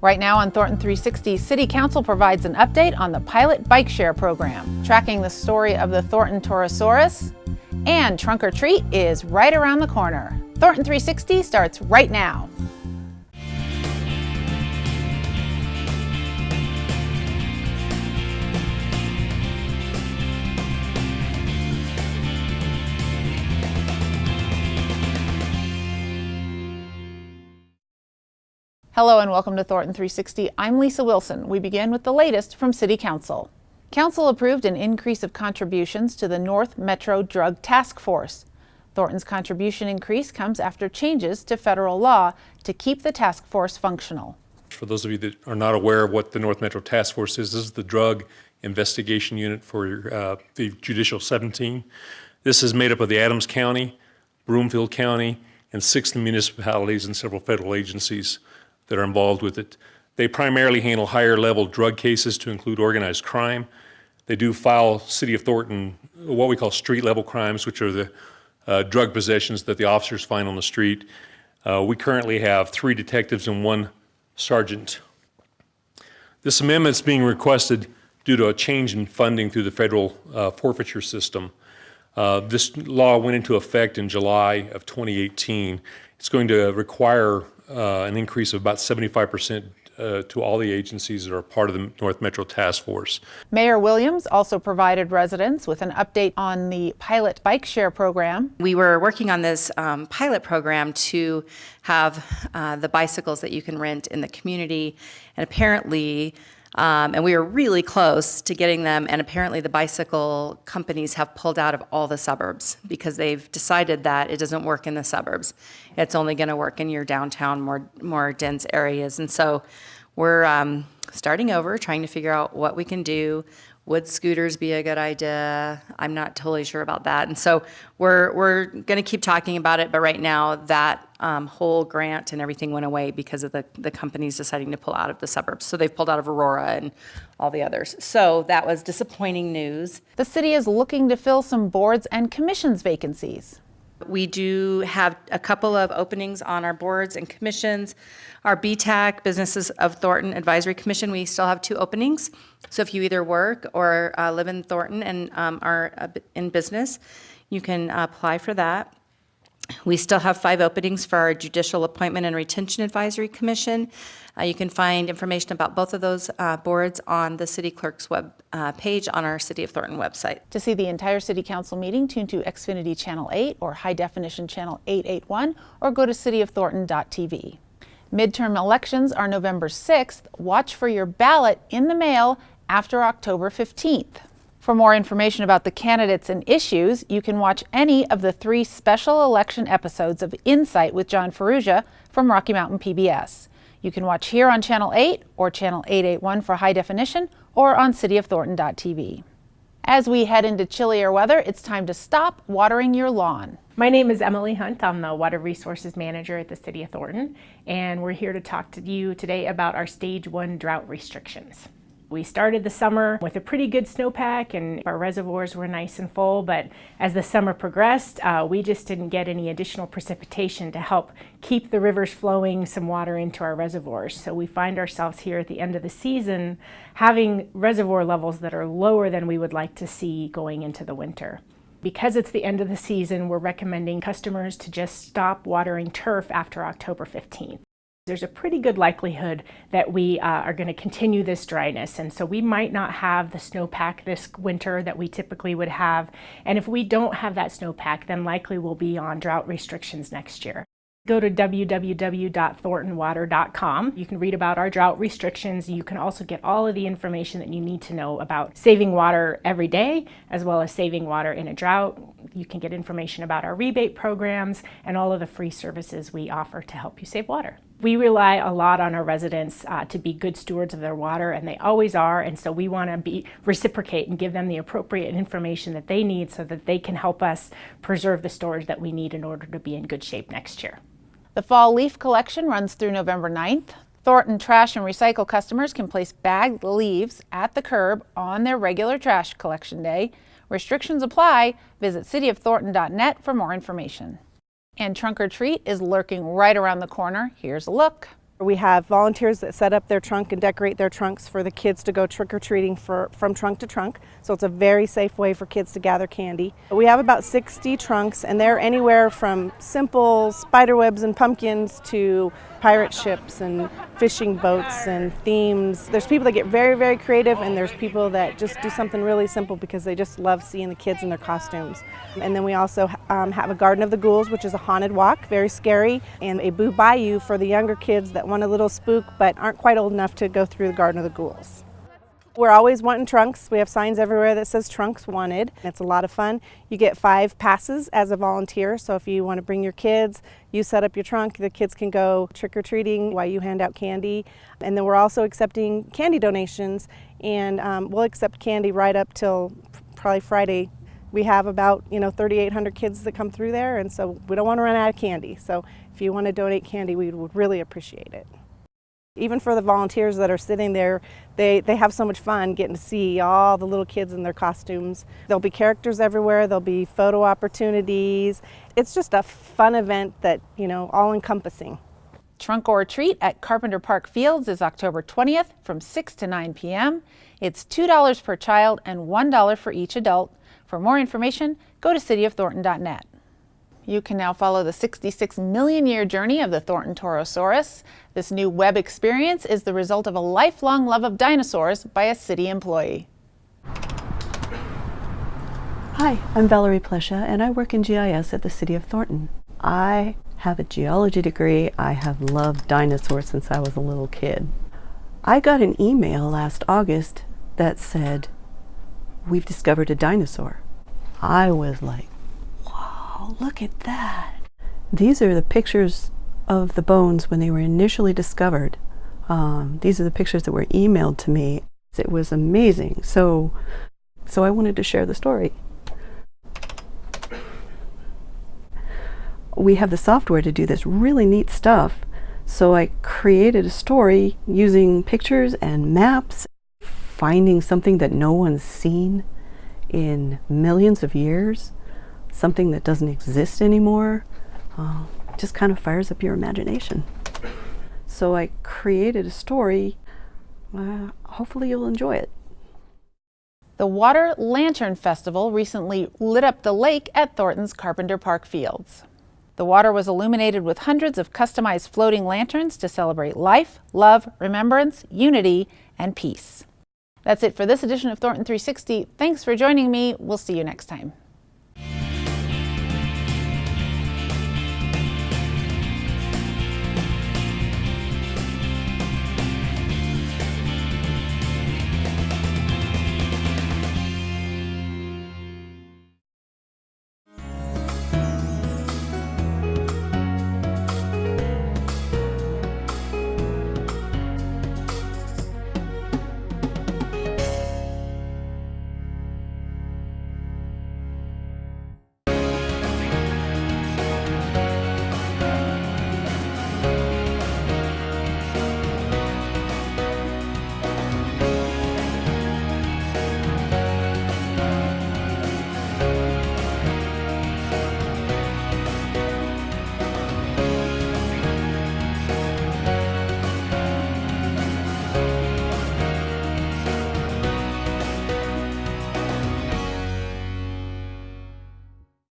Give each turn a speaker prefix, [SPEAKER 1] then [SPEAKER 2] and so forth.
[SPEAKER 1] Right now on Thornton360, City Council provides an update on the pilot bike share program, tracking the story of the Thornton Torosaurus, and Trunk or Treat is right around the corner. Thornton360 starts right now. Hello and welcome to Thornton360. I'm Lisa Wilson. We begin with the latest from City Council. Council approved an increase of contributions to the North Metro Drug Task Force. Thornton's contribution increase comes after changes to federal law to keep the task force functional.
[SPEAKER 2] For those of you that are not aware of what the North Metro Task Force is, this is the drug investigation unit for the Judicial 17. This is made up of the Adams County, Broomfield County, and 6 municipalities and several federal agencies that are involved with it. They primarily handle higher level drug cases to include organized crime. They do file City of Thornton, what we call street level crimes, which are the drug possessions that the officers find on the street. We currently have 3 detectives and 1 sergeant. This amendment is being requested due to a change in funding through the federal forfeiture system. This law went into effect in July of 2018. It's going to require an increase of about 75% to all the agencies that are part of the North Metro Task Force.
[SPEAKER 1] Mayor Williams also provided residents with an update on the pilot bike share program.
[SPEAKER 3] We were working on this pilot program to have the bicycles that you can rent in the community, and apparently and we were really close to getting them, and apparently the bicycle companies have pulled out of all the suburbs because they've decided that it doesn't work in the suburbs. It's only going to work in your downtown, more dense areas. And so we're starting over, trying to figure out what we can do. Would scooters be a good idea? I'm not totally sure about that. And so we're going to keep talking about it, but right now that whole grant and everything went away because of the companies deciding to pull out of the suburbs. So they've pulled out of Aurora and all the others. So that was disappointing news.
[SPEAKER 1] The city is looking to fill some boards and commissions vacancies.
[SPEAKER 3] We do have a couple of openings on our boards and commissions. Our BTAC, Businesses of Thornton Advisory Commission, we still have 2 openings. So if you either work or live in Thornton and are in business, you can apply for that. We still have 5 openings for our Judicial Appointment and Retention Advisory Commission. You can find information about both of those boards on the City Clerk's web page on our City of Thornton website.
[SPEAKER 1] To see the entire City Council meeting, tune to Xfinity Channel 8 or High Definition Channel 881 or go to cityofthornton.tv. Midterm elections are November 6th. Watch for your ballot in the mail after October 15th. For more information about the candidates and issues, you can watch any of the 3 special election episodes of Insight with John Ferrugia from Rocky Mountain PBS. You can watch here on Channel 8 or Channel 881 for high definition or on cityofthornton.tv. As we head into chillier weather, it's time to stop watering your lawn.
[SPEAKER 4] My name is Emily Hunt. I'm the Water Resources Manager at the City of Thornton, and we're here to talk to you today about our Stage 1 drought restrictions. We started the summer with a pretty good snowpack and our reservoirs were nice and full, but as the summer progressed, we just didn't get any additional precipitation to help keep the rivers flowing some water into our reservoirs. So we find ourselves here at the end of the season having reservoir levels that are lower than we would like to see going into the winter. Because it's the end of the season, we're recommending customers to just stop watering turf after October 15th. There's a pretty good likelihood that we are going to continue this dryness, and so we might not have the snowpack this winter that we typically would have. And if we don't have that snowpack, then likely we'll be on drought restrictions next year. Go to www.thorntonwater.com. You can read about our drought restrictions. You can also get all of the information that you need to know about saving water every day, as well as saving water in a drought. You can get information about our rebate programs and all of the free services we offer to help you save water. We rely a lot on our residents to be good stewards of their water, and they always are, and so we want to reciprocate and give them the appropriate information that they need so that they can help us preserve the storage that we need in order to be in good shape next year.
[SPEAKER 1] The fall leaf collection runs through November 9th. Thornton Trash and Recycle customers can place bagged leaves at the curb on their regular trash collection day. Restrictions apply. Visit cityofthornton.net for more information. And Trunk or Treat is lurking right around the corner. Here's a look.
[SPEAKER 5] We have volunteers that set up their trunk and decorate their trunks for the kids to go trick-or-treating from trunk to trunk. So it's a very safe way for kids to gather candy. We have about 60 trunks, and they're anywhere from simple spiderwebs and pumpkins to pirate ships and fishing boats and themes. There's people that get very, very creative, and there's people that just do something really simple because they just love seeing the kids in their costumes. And then we also have a Garden of the Ghouls, which is a haunted walk, very scary, and a Boo Bayou for the younger kids that want a little spook but aren't quite old enough to go through the Garden of the Ghouls. We're always wanting trunks. We have signs everywhere that says trunks wanted. It's a lot of fun. You get 5 passes as a volunteer, so if you want to bring your kids, you set up your trunk, the kids can go trick-or-treating while you hand out candy. And then we're also accepting candy donations, and we'll accept candy right up till probably Friday. We have about 3,800 kids that come through there, and so we don't want to run out of candy. So if you want to donate candy, we would really appreciate it. Even for the volunteers that are sitting there, they have so much fun getting to see all the little kids in their costumes. There'll be characters everywhere, there'll be photo opportunities. It's just a fun event that, all encompassing.
[SPEAKER 1] Trunk or Treat at Carpenter Park Fields is October 20th from 6 to 9 p.m. It's $2 per child and $1 for each adult. For more information, go to cityofthornton.net. You can now follow the 66 million year journey of the Thornton Torosaurus. This new web experience is the result of a lifelong love of dinosaurs by a city employee.
[SPEAKER 6] Hi, I'm Valerie Plesha, and I work in GIS at the City of Thornton. I have a geology degree. I have loved dinosaurs since I was a little kid. I got an email last August that said, "We've discovered a dinosaur." I was like, wow, look at that. These are the pictures of the bones when they were initially discovered. These are the pictures that were emailed to me. It was amazing. So I wanted to share the story. We have the software to do this really neat stuff. So I created a story using pictures and maps, finding something that no one's seen in millions of years, something that doesn't exist anymore. Just kind of fires up your imagination. So I created a story. Hopefully you'll enjoy it.
[SPEAKER 1] The Water Lantern Festival recently lit up the lake at Thornton's Carpenter Park Fields. The water was illuminated with hundreds of customized floating lanterns to celebrate life, love, remembrance, unity, and peace. That's it for this edition of Thornton 360. Thanks for joining me. We'll see you next time.